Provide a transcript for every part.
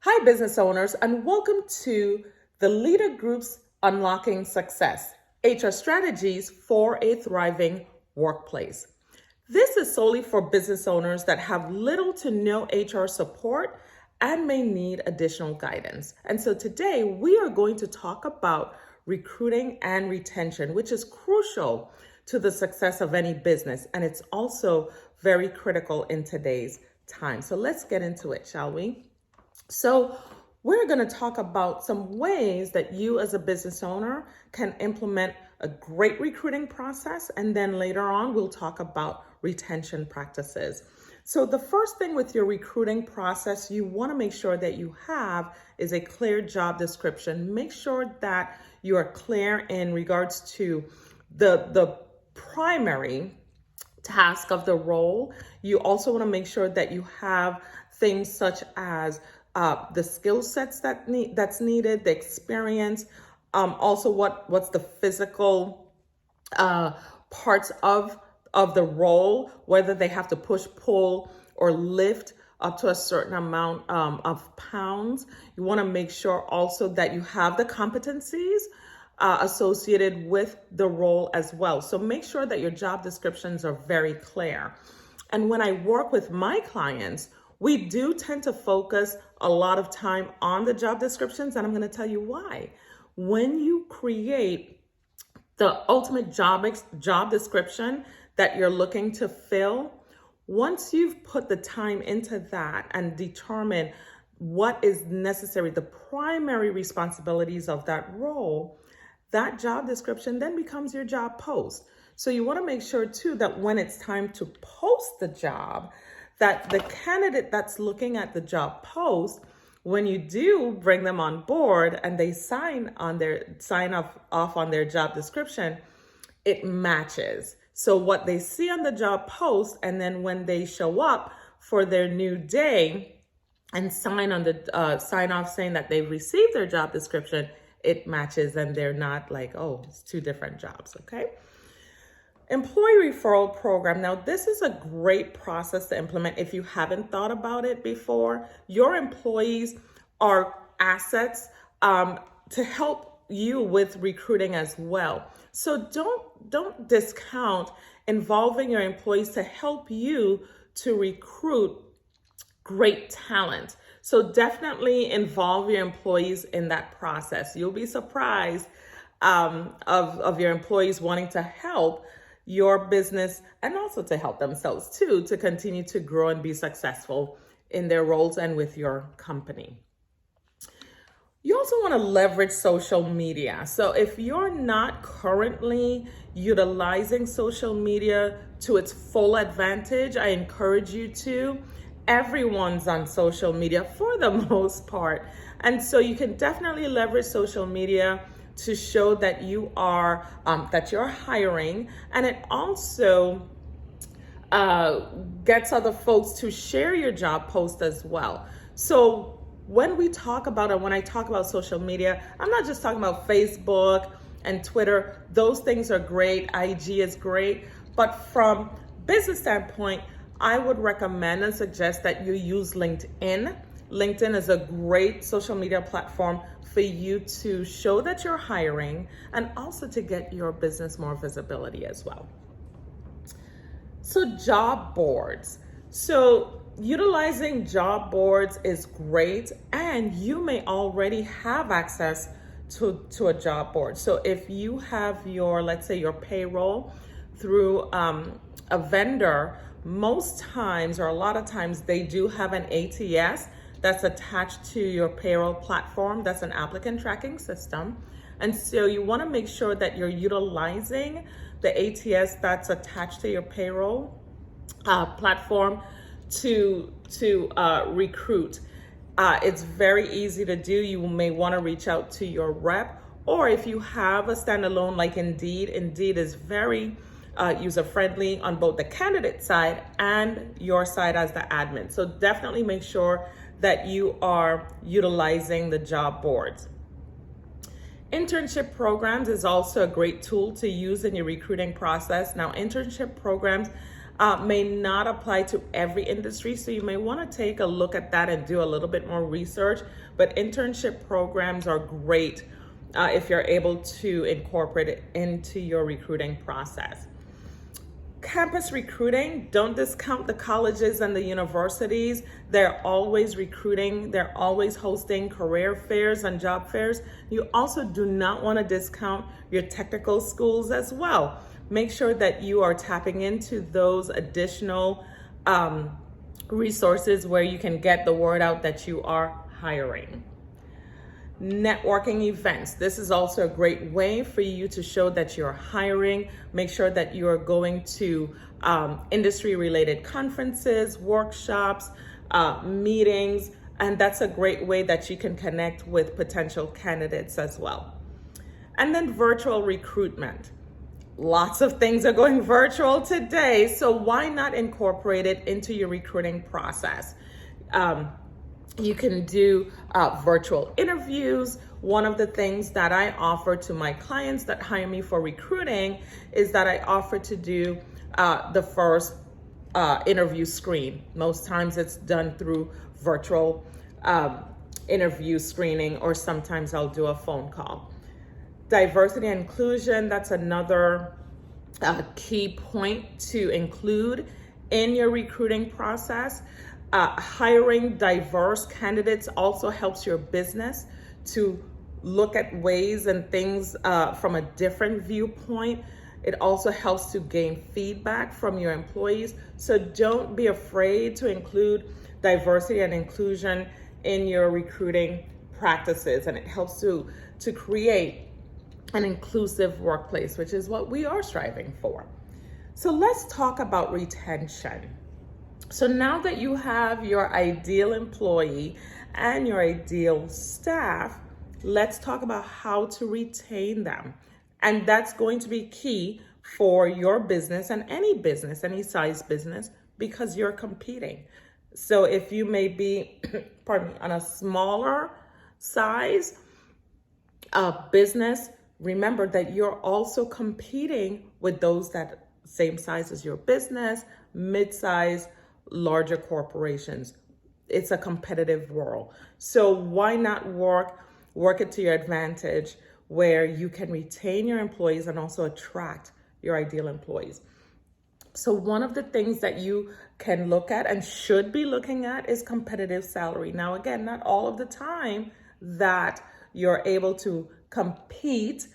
Hi, business owners, and welcome to the Leader Group's Unlocking Success HR Strategies for a Thriving Workplace. This is solely for business owners that have little to no HR support and may need additional guidance. And so today we are going to talk about recruiting and retention, which is crucial to the success of any business. And it's also very critical in today's time. So let's get into it, shall we? So we're going to talk about some ways that you as a business owner can implement a great recruiting process. And then later on, we'll talk about retention practices. So the first thing with your recruiting process, you want to make sure that you have is a clear job description. Make sure that you are clear in regards to the primary task of the role. You also want to make sure that you have things such as the skill sets that's needed, the experience, also what's the physical parts of the role, whether they have to push, pull, or lift up to a certain amount of pounds. You want to make sure also that you have the competencies associated with the role as well. So make sure that your job descriptions are very clear. And when I work with my clients, we do tend to focus a lot of time on the job descriptions, and I'm going to tell you why. When you create the ultimate job description that you're looking to fill, once you've put the time into that and determine what is necessary, the primary responsibilities of that role, that job description then becomes your job post. So you want to make sure too that when it's time to post the job, that the candidate that's looking at the job post, when you do bring them on board and they sign off on their job description, it matches. So what they see on the job post, and then when they show up for their new day and sign off saying that they've received their job description, it matches, and they're not like, oh, it's two different jobs. Okay. Employee referral program. Now, this is a great process to implement if you haven't thought about it before. Your employees are assets to help you with recruiting as well. So don't discount involving your employees to help you to recruit great talent. So definitely involve your employees in that process. You'll be surprised of your employees wanting to help your business and also to help themselves too, to continue to grow and be successful in their roles and with your company. You also want to leverage social media. So if you're not currently utilizing social media to its full advantage, I encourage you to. Everyone's on social media for the most part. And so you can definitely leverage social media to show that you are that you're hiring, and it also gets other folks to share your job post as well. So when I talk about social media, I'm not just talking about Facebook and Twitter. Those things are great. IG is great, but from business standpoint, I would recommend and suggest that you use LinkedIn. LinkedIn is a great social media platform for you to show that you're hiring and also to get your business more visibility as well. So job boards. So utilizing job boards is great, and you may already have access to a job board. So if you have let's say your payroll through a vendor, most times or a lot of times they do have an ATS that's attached to your payroll platform. That's an applicant tracking system. And so you want to make sure that you're utilizing the ATS that's attached to your payroll platform to recruit. It's very easy to do. You may want to reach out to your rep, or if you have a standalone like Indeed is very user-friendly on both the candidate side and your side as the admin. So definitely make sure that you are utilizing the job boards. Internship programs is also a great tool to use in your recruiting process. Now, internship programs may not apply to every industry. So you may want to take a look at that and do a little bit more research. But internship programs are great if you're able to incorporate it into your recruiting process. Campus recruiting, don't discount the colleges and the universities. They're always recruiting. They're always hosting career fairs and job fairs. You also do not want to discount your technical schools as well. Make sure that you are tapping into those additional resources where you can get the word out that you are hiring. Networking events. This is also a great way for you to show that you're hiring. Make sure that you are going to industry related conferences, workshops, meetings, and that's a great way that you can connect with potential candidates as well. And then virtual recruitment. Lots of things are going virtual today, so why not incorporate it into your recruiting process? You can do virtual interviews. One of the things that I offer to my clients that hire me for recruiting is that I offer to do the first interview screen. Most times it's done through virtual interview screening, or sometimes I'll do a phone call. Diversity and inclusion, that's another key point to include in your recruiting process. Hiring diverse candidates also helps your business to look at ways and things from a different viewpoint. It also helps to gain feedback from your employees. So don't be afraid to include diversity and inclusion in your recruiting practices. And it helps to create an inclusive workplace, which is what we are striving for. So let's talk about retention. So now that you have your ideal employee and your ideal staff, let's talk about how to retain them. And that's going to be key for your business and any size business, because you're competing. So if you may be, on a smaller size business, remember that you're also competing with those that same size as your business, mid-size, larger corporations. It's a competitive world. So why not work it to your advantage where you can retain your employees and also attract your ideal employees? So one of the things that you can look at and should be looking at is competitive salary. Now, again, not all of the time that you're able to compete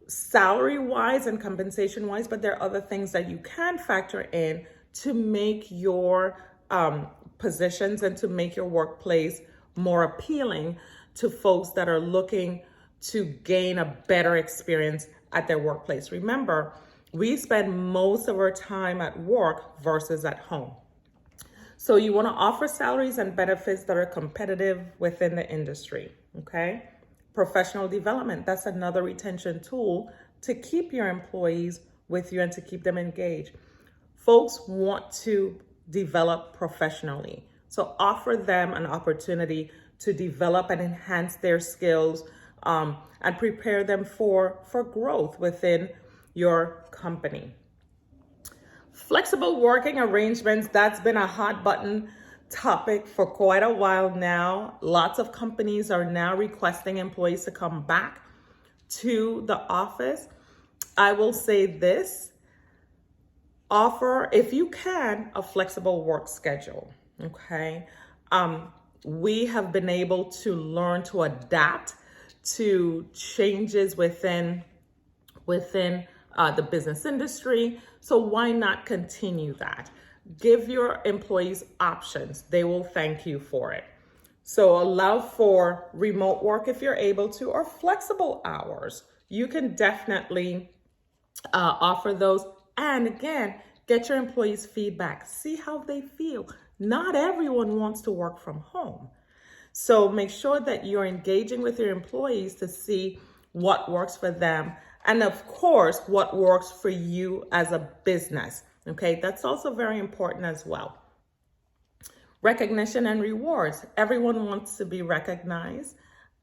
salary-wise and compensation-wise, but there are other things that you can factor in to make your positions and to make your workplace more appealing to folks that are looking to gain a better experience at their workplace. Remember, we spend most of our time at work versus at home. So you want to offer salaries and benefits that are competitive within the industry, okay? Professional development, that's another retention tool to keep your employees with you and to keep them engaged. Folks want to develop professionally. So offer them an opportunity to develop and enhance their skills and prepare them for growth within your company. Flexible working arrangements, that's been a hot button topic for quite a while now. Lots of companies are now requesting employees to come back to the office. I will say this, offer, if you can, a flexible work schedule, okay? We have been able to learn to adapt to changes within the business industry. So why not continue that? Give your employees options. They will thank you for it. So allow for remote work if you're able to, or flexible hours. You can definitely offer those. And again, get your employees' feedback. See how they feel. Not everyone wants to work from home. So make sure that you're engaging with your employees to see what works for them. And of course, what works for you as a business. Okay, that's also very important as well. Recognition and rewards. Everyone wants to be recognized.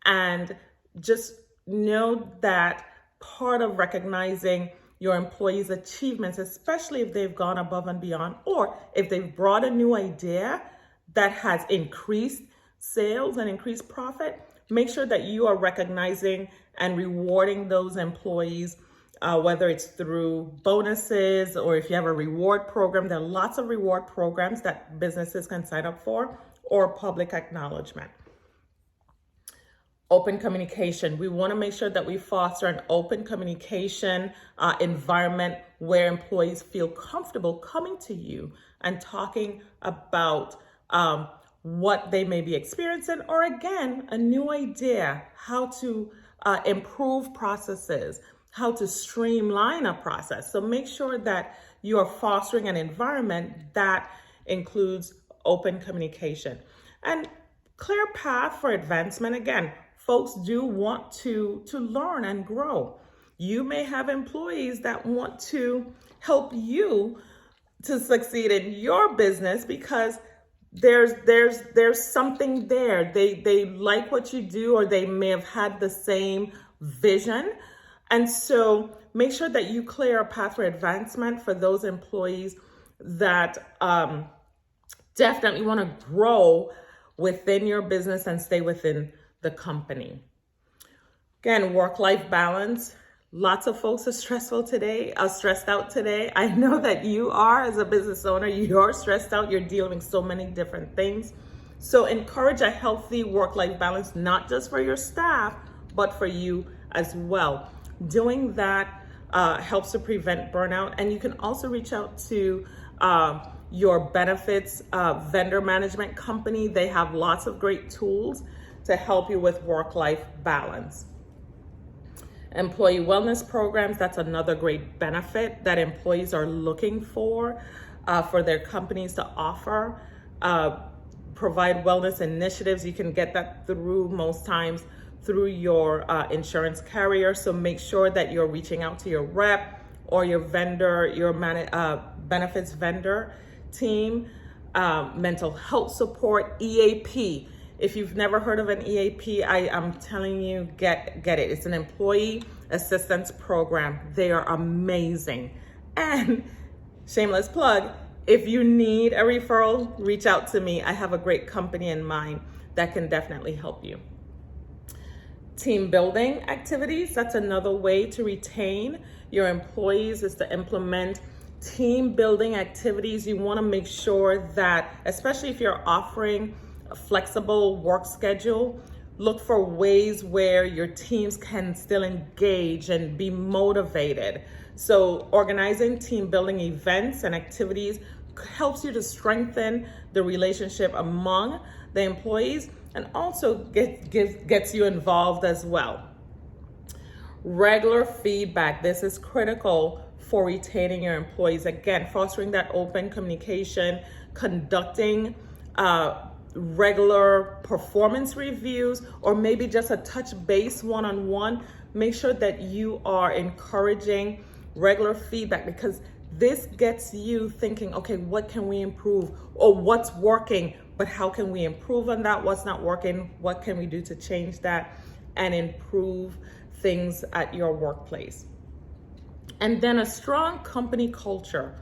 And just know that part of recognizing your employees' achievements, especially if they've gone above and beyond, or if they've brought a new idea that has increased sales and increased profit. Make sure that you are recognizing and rewarding those employees, whether it's through bonuses or if you have a reward program. There are lots of reward programs that businesses can sign up for, or public acknowledgement. Open communication. We want to make sure that we foster an open communication environment where employees feel comfortable coming to you and talking about what they may be experiencing, or again, a new idea, how to improve processes, how to streamline a process. So make sure that you are fostering an environment that includes open communication and clear path for advancement. Again, folks do want to learn and grow. You may have employees that want to help you to succeed in your business because there's something there. They like what you do, or they may have had the same vision. And so make sure that you clear a path for advancement for those employees that definitely want to grow within your business and stay within the company. Again, work-life balance. Lots of folks are stressed out today. I know that you are, as a business owner, you're stressed out. You're dealing with so many different things. So encourage a healthy work-life balance, not just for your staff, but for you as well. Doing that helps to prevent burnout. And you can also reach out to your benefits vendor management company. They have lots of great tools to help you with work-life balance. Employee wellness programs, that's another great benefit that employees are looking for their companies to offer. Provide wellness initiatives. You can get that through, most times, through your insurance carrier. So make sure that you're reaching out to your rep or your vendor, your benefits vendor team. Mental health support, EAP. If you've never heard of an EAP, I'm telling you, get it. It's an employee assistance program. They are amazing. And shameless plug, if you need a referral, reach out to me. I have a great company in mind that can definitely help you. Team building activities, that's another way to retain your employees, is to implement team building activities. You want to make sure that, especially if you're offering a flexible work schedule, look for ways where your teams can still engage and be motivated. So organizing team building events and activities helps you to strengthen the relationship among the employees, and also gets you involved as well. Regular feedback. This is critical for retaining your employees. Again, fostering that open communication, conducting regular performance reviews, or maybe just a touch base one-on-one. Make sure that you are encouraging regular feedback, because this gets you thinking, okay, what can we improve? Or what's working, but how can we improve on that? What's not working? What can we do to change that and improve things at your workplace? And then a strong company culture.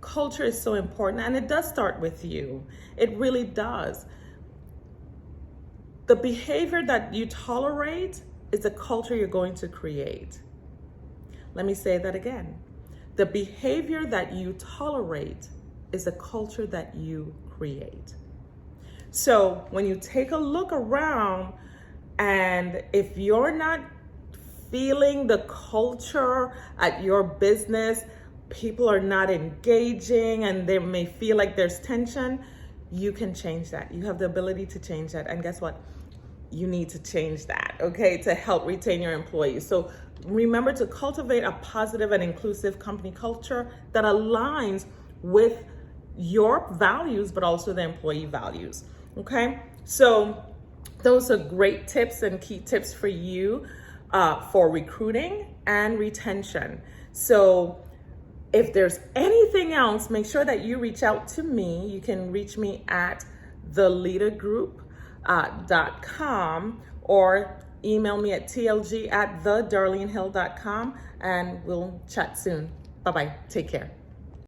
Culture is so important, and it does start with you. It really does. The behavior that you tolerate is the culture you're going to create. Let me say that again. The behavior that you tolerate is the culture that you create. So when you take a look around, and if you're not feeling the culture at your business, people are not engaging, and they may feel like there's tension, you can change that. You have the ability to change that. And guess what? You need to change that, okay, to help retain your employees. So remember to cultivate a positive and inclusive company culture that aligns with your values, but also the employee values, okay? So those are great tips and key tips for you for recruiting and retention. So if there's anything else, make sure that you reach out to me. You can reach me at theleadergroup.com or email me at tlg@thedarlenehill.com, and we'll chat soon. Bye-bye. Take care.